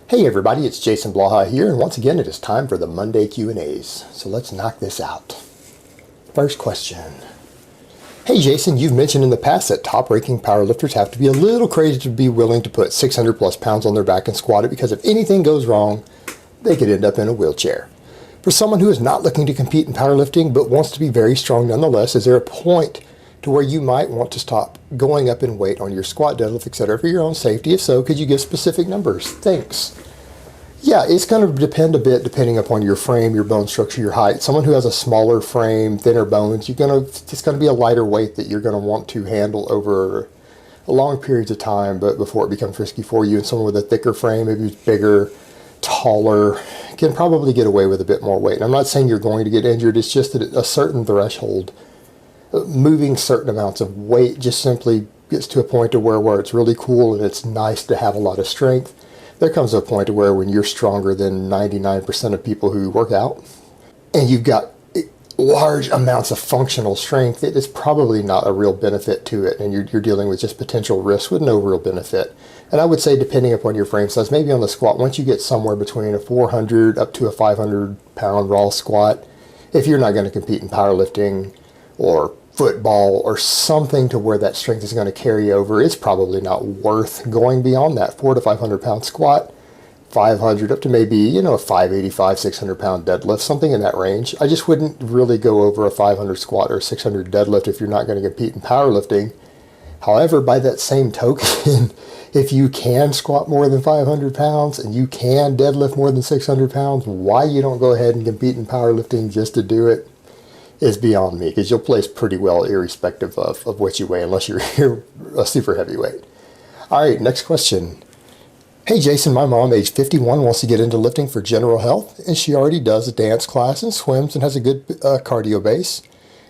Hey everybody, it's Jason Blaha here, and once again it is time for the Monday Q&As. So let's knock this out. First question. Hey Jason, you've mentioned in the past that top-ranking powerlifters have to be a little crazy to be willing to put 600 plus pounds on their back and squat it because if anything goes wrong, they could end up in a wheelchair. For someone who is not looking to compete in powerlifting but wants to be very strong nonetheless, is there a point to where you might want to stop going up in weight on your squat, deadlift, etc. for your own safety? If so, could you give specific numbers? Thanks. Yeah, it's going to depend a bit depending upon your frame, your bone structure, your height. Someone who has a smaller frame, thinner bones, it's going to be a lighter weight that you're going to want to handle over long periods of time, but before it becomes risky for you. And someone with a thicker frame, maybe bigger, taller, can probably get away with a bit more weight. And I'm not saying you're going to get injured. It's just that at a certain threshold, moving certain amounts of weight just simply gets to a point to where it's really cool and it's nice to have a lot of strength. There comes a point to where when you're stronger than 99% of people who work out and you've got large amounts of functional strength, it is probably not a real benefit to it, and you're dealing with just potential risks with no real benefit. And I would say, depending upon your frame size, maybe on the squat, once you get somewhere between a 400 up to a 500 pound raw squat, if you're not going to compete in powerlifting or football or something to where that strength is going to carry over, it's probably not worth going beyond that 400 to 500 pound squat, 500 up to maybe, a 585, 600 pound deadlift, something in that range. I just wouldn't really go over a 500 squat or 600 deadlift if you're not going to compete in powerlifting. However, by that same token, if you can squat more than 500 pounds and you can deadlift more than 600 pounds, why you don't go ahead and compete in powerlifting just to do it is beyond me, because you'll place pretty well irrespective of what you weigh, unless you're a super heavyweight. All right, next question. Hey Jason, my mom, age 51, wants to get into lifting for general health, and she already does a dance class and swims and has a good cardio base,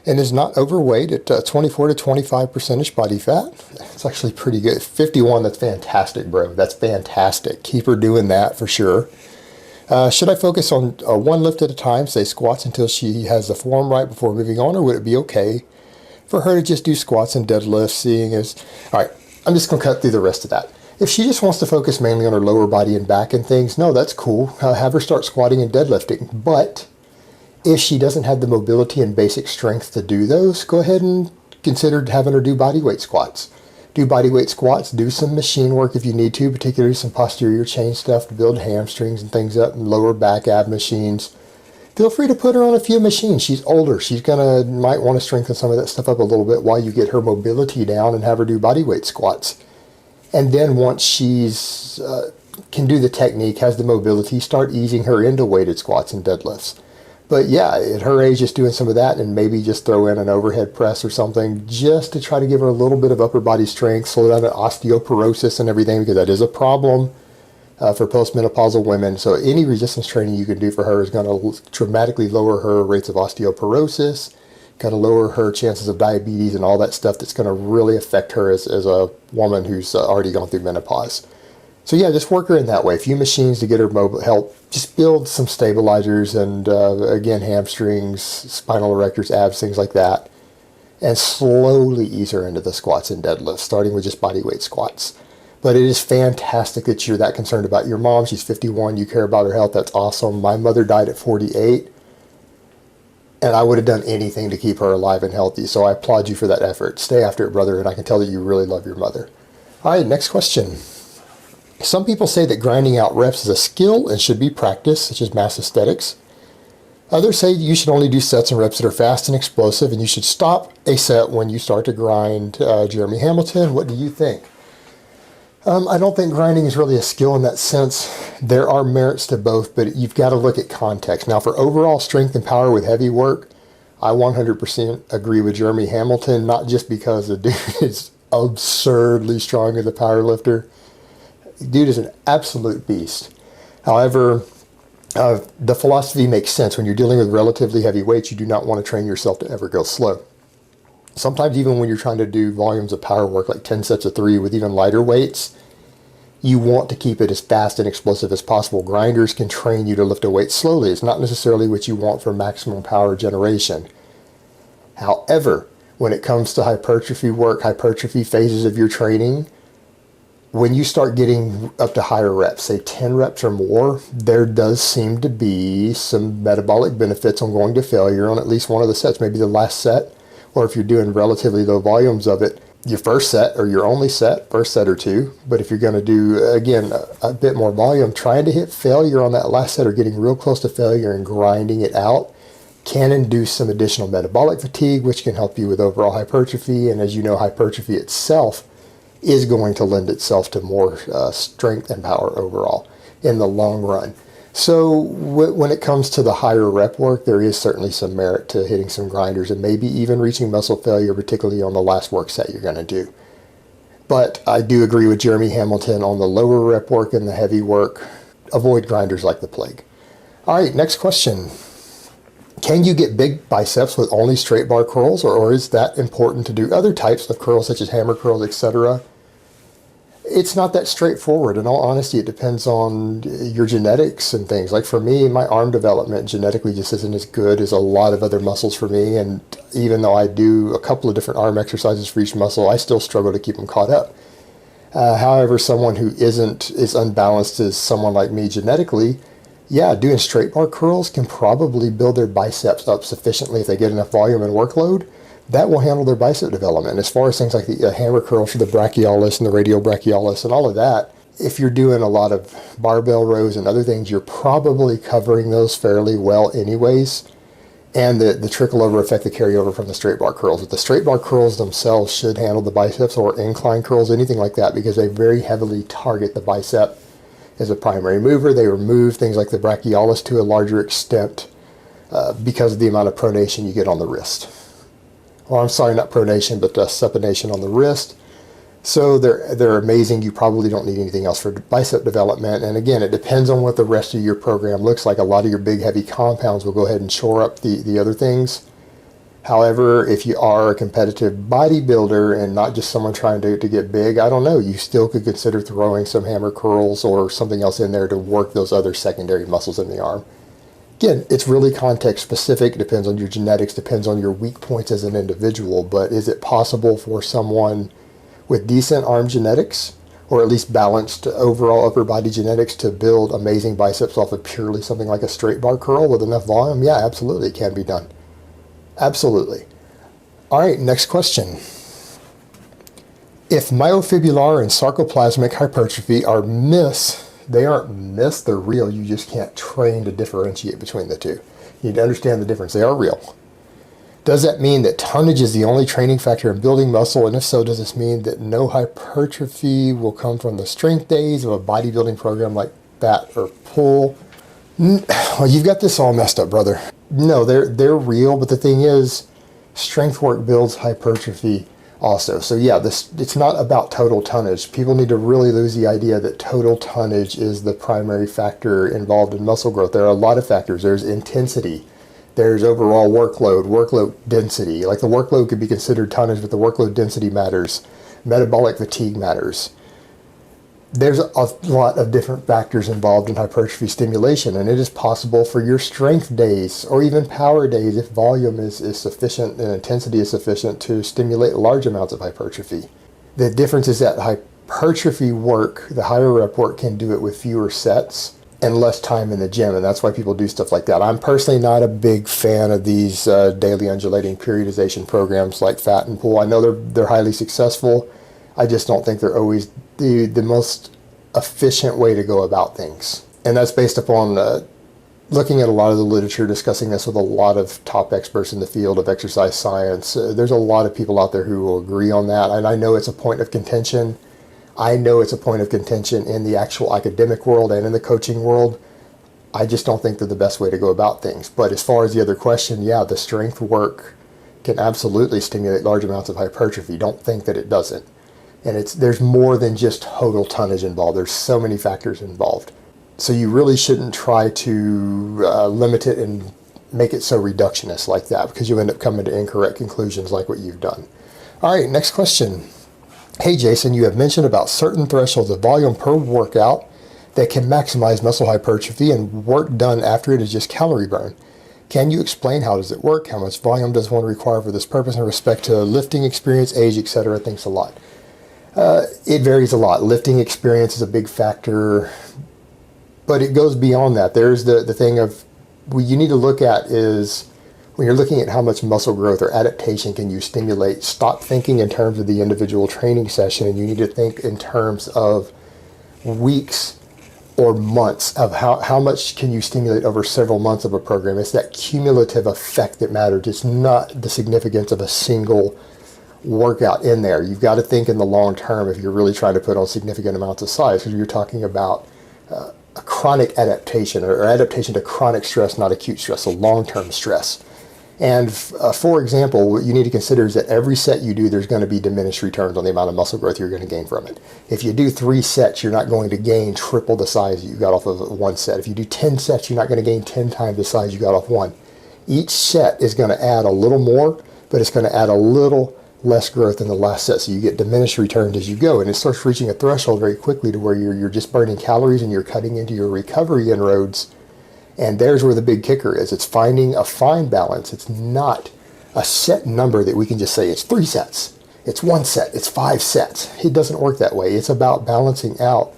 and is not overweight at 24 to 25% body fat. It's actually pretty good. 51, that's fantastic, bro. That's fantastic. Keep her doing that for sure. Should I focus on one lift at a time, say squats until she has the form right before moving on, or would it be okay for her to just do squats and deadlifts, seeing as... All right, I'm just going to cut through the rest of that. If she just wants to focus mainly on her lower body and back and things, no, that's cool. Have her start squatting and deadlifting. But if she doesn't have the mobility and basic strength to do those, go ahead and consider having her do body weight squats. Do body weight squats, do some machine work if you need to, particularly some posterior chain stuff to build hamstrings and things up, and lower back ab machines. Feel free to put her on a few machines. She's older. Might want to strengthen some of that stuff up a little bit while you get her mobility down, and have her do body weight squats. And then once she's can do the technique, has the mobility, start easing her into weighted squats and deadlifts. But yeah, at her age, just doing some of that, and maybe just throw in an overhead press or something just to try to give her a little bit of upper body strength, slow down the osteoporosis and everything, because that is a problem for postmenopausal women. So any resistance training you can do for her is going to dramatically lower her rates of osteoporosis, going to lower her chances of diabetes and all that stuff that's going to really affect her as a woman who's already gone through menopause. So yeah, just work her in that way. A few machines to get her mobile, help just build some stabilizers and again, hamstrings, spinal erectors, abs, things like that. And slowly ease her into the squats and deadlifts, starting with just body weight squats. But it is fantastic that you're that concerned about your mom. She's 51, you care about her health, that's awesome. My mother died at 48, and I would have done anything to keep her alive and healthy. So I applaud you for that effort. Stay after it, brother, and I can tell that you really love your mother. All right, next question. Some people say that grinding out reps is a skill and should be practiced, such as mass aesthetics. Others say you should only do sets and reps that are fast and explosive, and you should stop a set when you start to grind. Jeremy Hamilton, what do you think? I don't think grinding is really a skill in that sense. There are merits to both, but you've got to look at context. Now, for overall strength and power with heavy work, I 100% agree with Jeremy Hamilton, not just because the dude is absurdly strong as a power lifter. Dude is an absolute beast. However, the philosophy makes sense. When you're dealing with relatively heavy weights, you do not want to train yourself to ever go slow. Sometimes even when you're trying to do volumes of power work, like 10 sets of 3 with even lighter weights, you want to keep it as fast and explosive as possible. Grinders can train you to lift a weight slowly. It's not necessarily what you want for maximum power generation. However, when it comes to hypertrophy work, hypertrophy phases of your training, when you start getting up to higher reps, say 10 reps or more, there does seem to be some metabolic benefits on going to failure on at least one of the sets, maybe the last set, or if you're doing relatively low volumes of it, your first set or your only set, first set or two. But if you're going to do, again, a bit more volume, trying to hit failure on that last set or getting real close to failure and grinding it out can induce some additional metabolic fatigue, which can help you with overall hypertrophy. And as you know, hypertrophy itself is going to lend itself to more strength and power overall in the long run. So when it comes to the higher rep work, there is certainly some merit to hitting some grinders and maybe even reaching muscle failure, particularly on the last work set you're going to do. But I do agree with Jeremy Hamilton on the lower rep work and the heavy work. Avoid grinders like the plague. All right, next question. Can you get big biceps with only straight bar curls, or is that important to do other types of curls such as hammer curls, etc.? It's not that straightforward. In all honesty, it depends on your genetics and things. Like for me, my arm development genetically just isn't as good as a lot of other muscles for me. And even though I do a couple of different arm exercises for each muscle, I still struggle to keep them caught up. However, someone who isn't as unbalanced as someone like me genetically, yeah, doing straight bar curls can probably build their biceps up sufficiently if they get enough volume and workload. That will handle their bicep development. As far as things like the hammer curls for the brachialis and the radial brachialis and all of that, if you're doing a lot of barbell rows and other things, you're probably covering those fairly well anyways. And the trickle over effect, the carryover from the straight bar curls. But the straight bar curls themselves should handle the biceps, or incline curls, anything like that, because they very heavily target the bicep as a primary mover. They remove things like the brachialis to a larger extent because of the amount of pronation you get on the wrist. Or I'm sorry, not pronation, but supination on the wrist. So they're amazing. You probably don't need anything else for bicep development. And again, it depends on what the rest of your program looks like. A lot of your big, heavy compounds will go ahead and shore up the other things. However, if you are a competitive bodybuilder and not just someone trying to get big, I don't know, you still could consider throwing some hammer curls or something else in there to work those other secondary muscles in the arm. Again, it's really context specific. It depends on your genetics, depends on your weak points as an individual. But is it possible for someone with decent arm genetics, or at least balanced overall upper body genetics, to build amazing biceps off of purely something like a straight bar curl with enough volume? Yeah, absolutely, it can be done. Absolutely. All right, next question. If myofibular and sarcoplasmic hypertrophy are myths, they aren't myths, they're real. You just can't train to differentiate between the two. You need to understand the difference. They are real. Does that mean that tonnage is the only training factor in building muscle? And if so, does this mean that no hypertrophy will come from the strength days of a bodybuilding program like that or pull? Well, you've got this all messed up, brother. No, they're real, but the thing is, strength work builds hypertrophy also. So yeah, it's not about total tonnage. People need to really lose the idea that total tonnage is the primary factor involved in muscle growth. There are a lot of factors. There's intensity. There's overall workload density. Like the workload could be considered tonnage, but the workload density matters. Metabolic fatigue matters. There's a lot of different factors involved in hypertrophy stimulation, and it is possible for your strength days or even power days, if volume is sufficient and intensity is sufficient, to stimulate large amounts of hypertrophy. The difference is that hypertrophy work, the higher rep work, can do it with fewer sets and less time in the gym, and that's why people do stuff like that. I'm personally not a big fan of these daily undulating periodization programs like Fat and Pull. I know they're highly successful. I just don't think they're always the most efficient way to go about things. And that's based upon looking at a lot of the literature, discussing this with a lot of top experts in the field of exercise science. There's a lot of people out there who will agree on that. And I know it's a point of contention. I know it's a point of contention in the actual academic world and in the coaching world. I just don't think they're the best way to go about things. But as far as the other question, yeah, the strength work can absolutely stimulate large amounts of hypertrophy. Don't think that it doesn't. And there's more than just total tonnage involved. There's so many factors involved. So you really shouldn't try to limit it and make it so reductionist like that, because you end up coming to incorrect conclusions like what you've done. All right, next question. Hey Jason, you have mentioned about certain thresholds of volume per workout that can maximize muscle hypertrophy, and work done after it is just calorie burn. Can you explain how does it work? How much volume does one require for this purpose in respect to lifting experience, age, etc.? Thanks a lot. It varies a lot. Lifting experience is a big factor, but it goes beyond that. There's the thing of what you need to look at is when you're looking at how much muscle growth or adaptation can you stimulate, stop thinking in terms of the individual training session, and you need to think in terms of weeks or months of how much can you stimulate over several months of a program. It's that cumulative effect that matters. It's not the significance of a single workout in there. You've got to think in the long term if you're really trying to put on significant amounts of size, because you're talking about a chronic adaptation or adaptation to chronic stress, not acute stress, so long-term stress. And for example, what you need to consider is that every set you do, there's going to be diminished returns on the amount of muscle growth you're going to gain from it. If you do 3 sets, you're not going to gain triple the size you got off of 1 set. If you do 10 sets, you're not going to gain 10 times the size you got off 1. Each set is going to add a little more, but it's going to add a little less growth in the last set. So you get diminished returns as you go. And it starts reaching a threshold very quickly to where you're just burning calories and you're cutting into your recovery inroads. And there's where the big kicker is. It's finding a fine balance. It's not a set number that we can just say it's 3 sets, it's 1 set, it's 5 sets. It doesn't work that way. It's about balancing out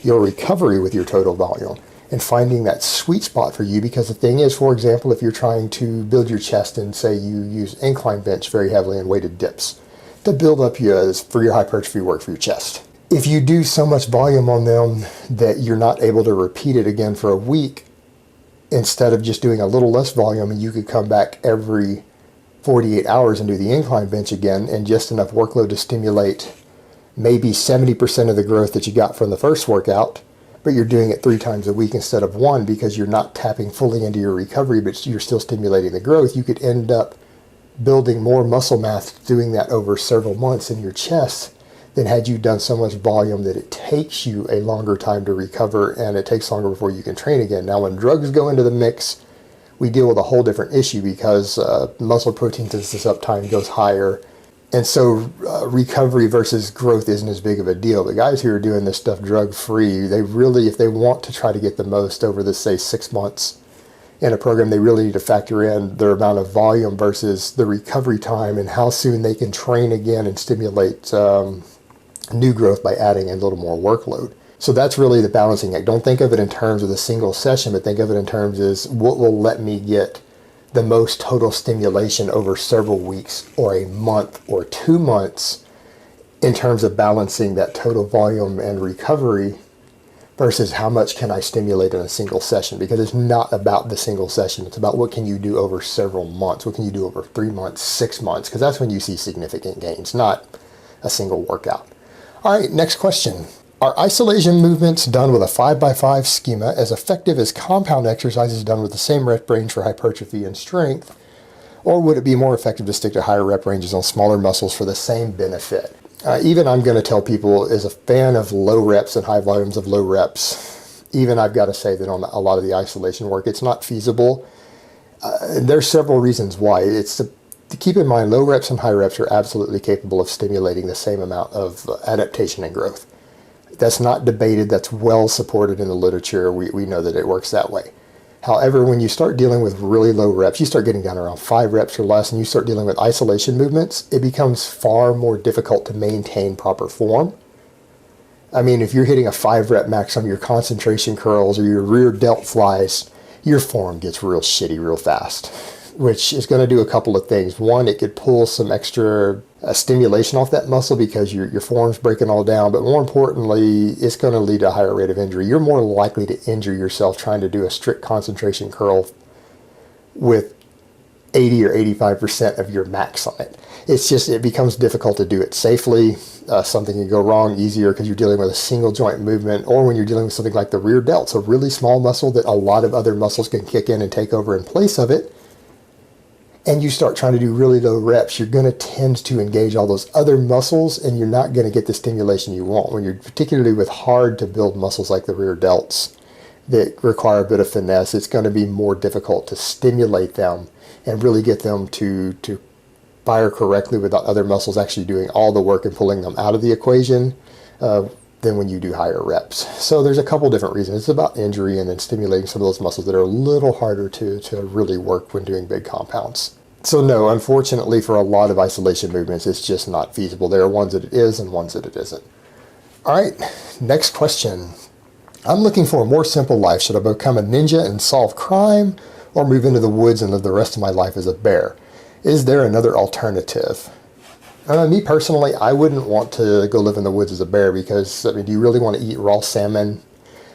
your recovery with your total volume and finding that sweet spot for you. Because the thing is, for example, if you're trying to build your chest and say you use incline bench very heavily and weighted dips to build up for your hypertrophy work for your chest. If you do so much volume on them that you're not able to repeat it again for a week, instead of just doing a little less volume, and you could come back every 48 hours and do the incline bench again, and just enough workload to stimulate maybe 70% of the growth that you got from the first workout, but you're doing it 3 times a week instead of 1 because you're not tapping fully into your recovery, but you're still stimulating the growth. You could end up building more muscle mass doing that over several months in your chest than had you done so much volume that it takes you a longer time to recover, and it takes longer before you can train again. Now, when drugs go into the mix, we deal with a whole different issue because muscle protein synthesis uptime goes higher. And so recovery versus growth isn't as big of a deal. The guys who are doing this stuff drug-free, they really, if they want to try to get the most over the, say, 6 months in a program, they really need to factor in their amount of volume versus the recovery time and how soon they can train again and stimulate new growth by adding a little more workload. So that's really the balancing act. Don't think of it in terms of the single session, but think of it in terms as what will let me get the most total stimulation over several weeks or a month or 2 months in terms of balancing that total volume and recovery versus how much can I stimulate in a single session. Because it's not about the single session. It's about what can you do over several months. What can you do over 3 months, 6 months? Because that's when you see significant gains, not a single workout. All right, next question. Are isolation movements done with a 5x5 schema as effective as compound exercises done with the same rep range for hypertrophy and strength? Or would it be more effective to stick to higher rep ranges on smaller muscles for the same benefit? Even I'm going to tell people, as a fan of low reps and high volumes of low reps, even I've got to say that on a lot of the isolation work, it's not feasible. There's several reasons why. To keep in mind, low reps and high reps are absolutely capable of stimulating the same amount of adaptation and growth. That's not debated. That's well supported in the literature. We know that it works that way. However, when you start dealing with really low reps, you start getting down around 5 reps or less, and you start dealing with isolation movements, it becomes far more difficult to maintain proper form. I mean, if you're hitting a 5 rep max on your concentration curls or your rear delt flies, your form gets real shitty real fast, which is going to do a couple of things. One, it could pull some extra stimulation off that muscle because your form's breaking all down. But more importantly, it's going to lead to a higher rate of injury. You're more likely to injure yourself trying to do a strict concentration curl with 80 or 85% of your max on it. It becomes difficult to do it safely. Something can go wrong easier because you're dealing with a single joint movement, or when you're dealing with something like the rear delts, a really small muscle that a lot of other muscles can kick in and take over in place of it. And you start trying to do really low reps, you're going to tend to engage all those other muscles, and you're not going to get the stimulation you want. When you're particularly with hard to build muscles like the rear delts that require a bit of finesse, it's going to be more difficult to stimulate them and really get them to fire correctly without other muscles actually doing all the work and pulling them out of the equation than when you do higher reps. So there's a couple different reasons. It's about injury and then stimulating some of those muscles that are a little harder to really work when doing big compounds. So no, unfortunately for a lot of isolation movements, it's just not feasible. There are ones that it is and ones that it isn't. All right, next question. I'm looking for a more simple life. Should I become a ninja and solve crime, or move into the woods and live the rest of my life as a bear? Is there another alternative? Me personally, I wouldn't want to go live in the woods as a bear because, I mean, do you really want to eat raw salmon?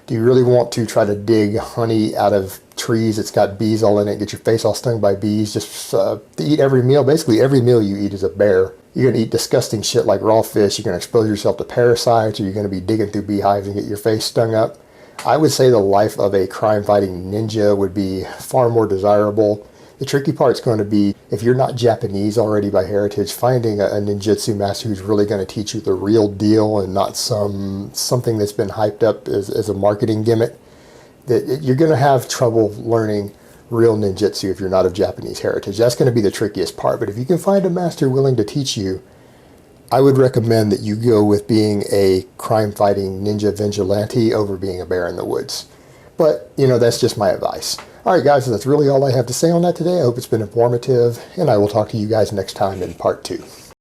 Do you really want to try to dig honey out of trees that's got bees all in it, get your face all stung by bees, just to eat every meal? Basically, every meal you eat is a bear. You're going to eat disgusting shit like raw fish. You're going to expose yourself to parasites, or you're going to be digging through beehives and get your face stung up. I would say the life of a crime-fighting ninja would be far more desirable. The tricky part's going to be, if you're not Japanese already by heritage, finding a ninjutsu master who's really going to teach you the real deal and not something that's been hyped up as a marketing gimmick. That you're going to have trouble learning real ninjutsu if you're not of Japanese heritage. That's going to be the trickiest part. But if you can find a master willing to teach you, I would recommend that you go with being a crime-fighting ninja vigilante over being a bear in the woods. But, that's just my advice. All right, guys, so that's really all I have to say on that today. I hope it's been informative, and I will talk to you guys next time in part 2.